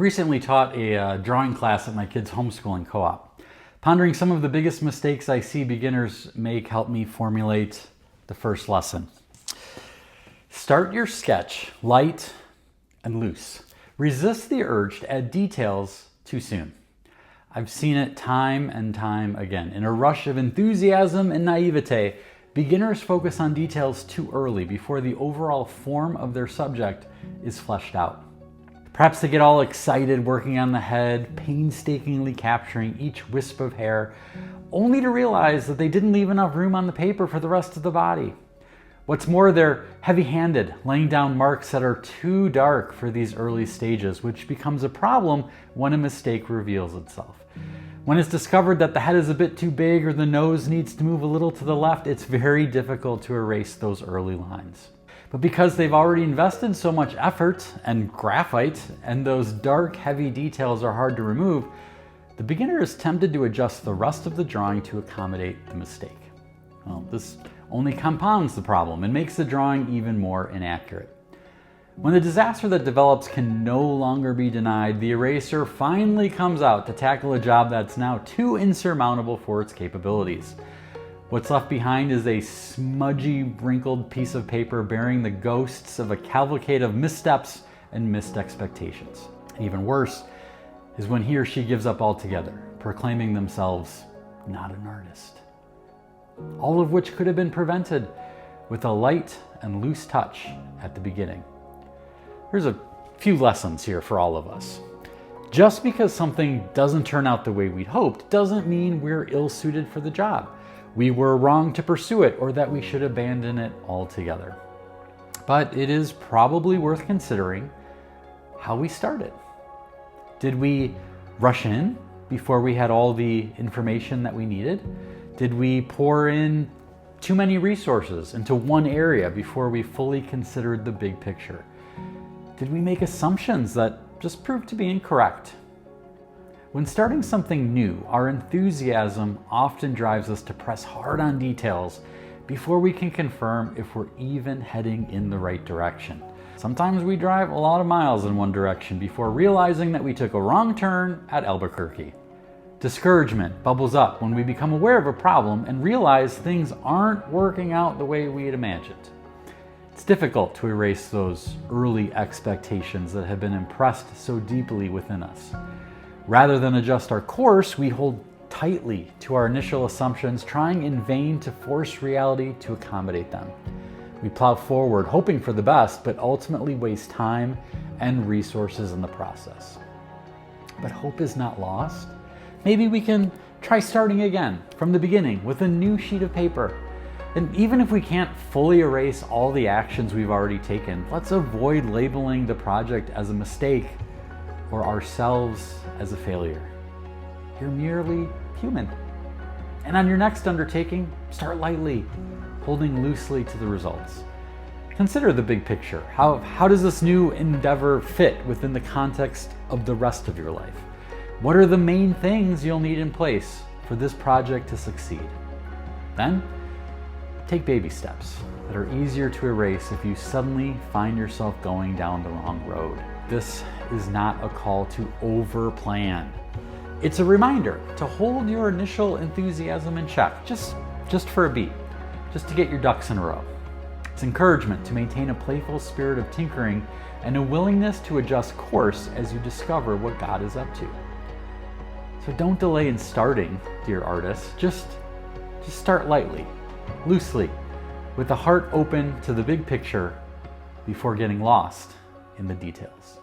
recently taught a drawing class at my kids' homeschooling co-op. Pondering some of the biggest mistakes I see beginners make helped me formulate the first lesson. Start your sketch light and loose. Resist the urge to add details too soon. I've seen it time and time again. In a rush of enthusiasm and naivete, beginners focus on details too early before the overall form of their subject is fleshed out. Perhaps they get all excited working on the head, painstakingly capturing each wisp of hair, only to realize that they didn't leave enough room on the paper for the rest of the body. What's more, they're heavy-handed, laying down marks that are too dark for these early stages, which becomes a problem when a mistake reveals itself. When it's discovered that the head is a bit too big or the nose needs to move a little to the left, it's very difficult to erase those early lines. But because they've already invested so much effort and graphite, and those dark, heavy details are hard to remove, the beginner is tempted to adjust the rest of the drawing to accommodate the mistake. Well, this only compounds the problem and makes the drawing even more inaccurate. When the disaster that develops can no longer be denied, the eraser finally comes out to tackle a job that's now too insurmountable for its capabilities. What's left behind is a smudgy, wrinkled piece of paper bearing the ghosts of a cavalcade of missteps and missed expectations. And even worse is when he or she gives up altogether, proclaiming themselves not an artist. All of which could have been prevented with a light and loose touch at the beginning. Here's a few lessons here for all of us. Just because something doesn't turn out the way we'd hoped doesn't mean we're ill-suited for the job. We were wrong to pursue it, or that we should abandon it altogether. But it is probably worth considering how we started. Did we rush in before we had all the information that we needed? Did we pour in too many resources into one area before we fully considered the big picture? Did we make assumptions that just proved to be incorrect? When starting something new, our enthusiasm often drives us to press hard on details before we can confirm if we're even heading in the right direction. Sometimes we drive a lot of miles in one direction before realizing that we took a wrong turn at Albuquerque. Discouragement bubbles up when we become aware of a problem and realize things aren't working out the way we had imagined. It's difficult to erase those early expectations that have been impressed so deeply within us. Rather than adjust our course, we hold tightly to our initial assumptions, trying in vain to force reality to accommodate them. We plow forward, hoping for the best, but ultimately waste time and resources in the process. But hope is not lost. Maybe we can try starting again from the beginning with a new sheet of paper. And even if we can't fully erase all the actions we've already taken, let's avoid labeling the project as a mistake or ourselves as a failure. You're merely human. And on your next undertaking, start lightly, holding loosely to the results. Consider the big picture. How does this new endeavor fit within the context of the rest of your life? What are the main things you'll need in place for this project to succeed? Then, take baby steps that are easier to erase if you suddenly find yourself going down the wrong road. This is not a call to over-plan. It's a reminder to hold your initial enthusiasm in check, just for a beat, just to get your ducks in a row. It's encouragement to maintain a playful spirit of tinkering and a willingness to adjust course as you discover what God is up to. So don't delay in starting, dear artists. Just start lightly, loosely, with the heart open to the big picture before getting lost in the details.